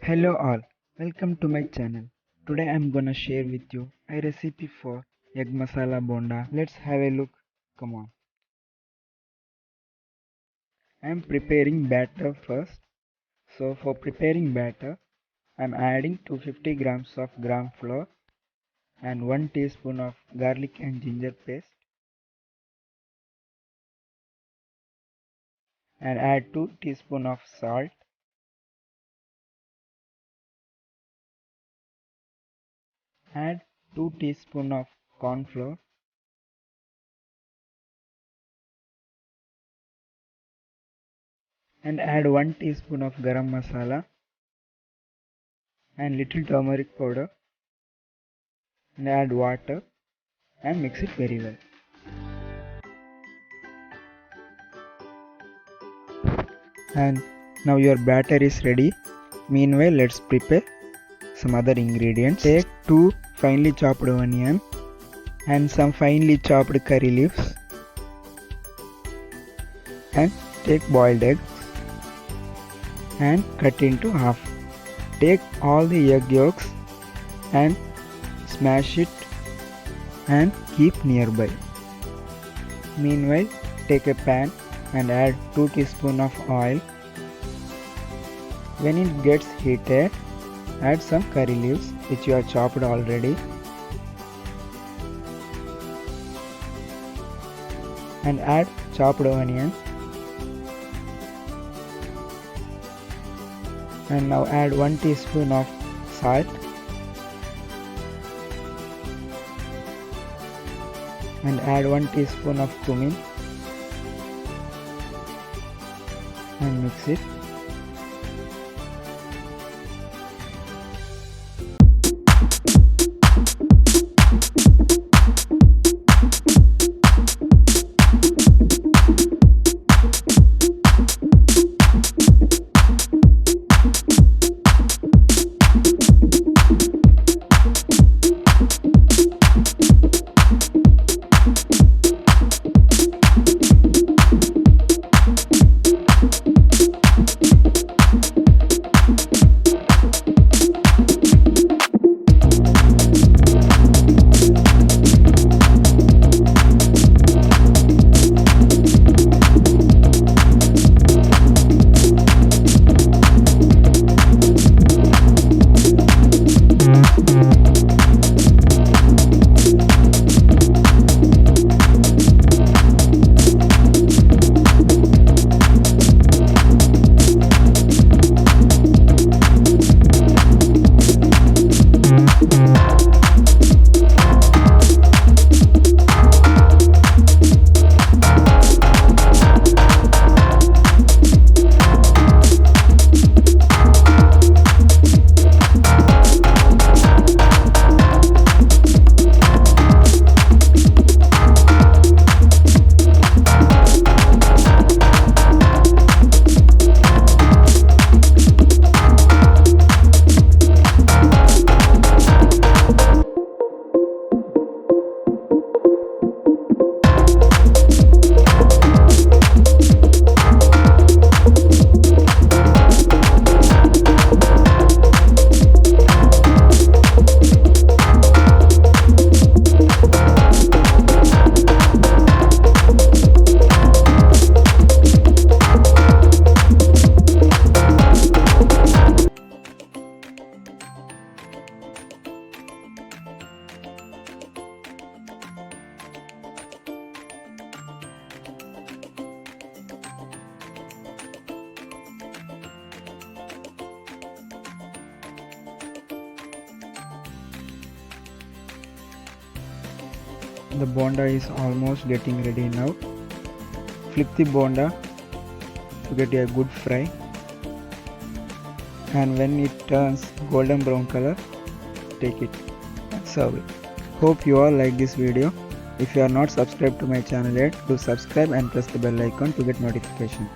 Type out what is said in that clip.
Hello all, welcome to my channel. Today I'm gonna share with you a recipe for egg masala bonda. Let's have a look. Come on. I'm preparing batter first. So for preparing batter, I'm adding 250 grams of gram flour and 1 teaspoon of garlic and ginger paste and add 2 teaspoon of salt. Add 2 teaspoon of corn flour and add 1 teaspoon of garam masala and little turmeric powder and add water and mix it very well. And now your batter is ready. Meanwhile, let's prepare some other ingredients. Take 2 finely chopped onion and some finely chopped curry leaves and take boiled eggs and cut into half. Take all the egg yolks and smash it and keep nearby. Meanwhile, take a pan and add 2 teaspoons of oil. When it gets heated, add some curry leaves which you have chopped already and add chopped onion and now add 1 teaspoon of salt and add 1 teaspoon of cumin and mix it. The bonda is almost getting ready now. Flip the bonda to get a good fry, and when it turns golden brown color, take it and serve it. Hope you all like this video. If you are not subscribed to my channel yet, do subscribe and press the bell icon to get notification.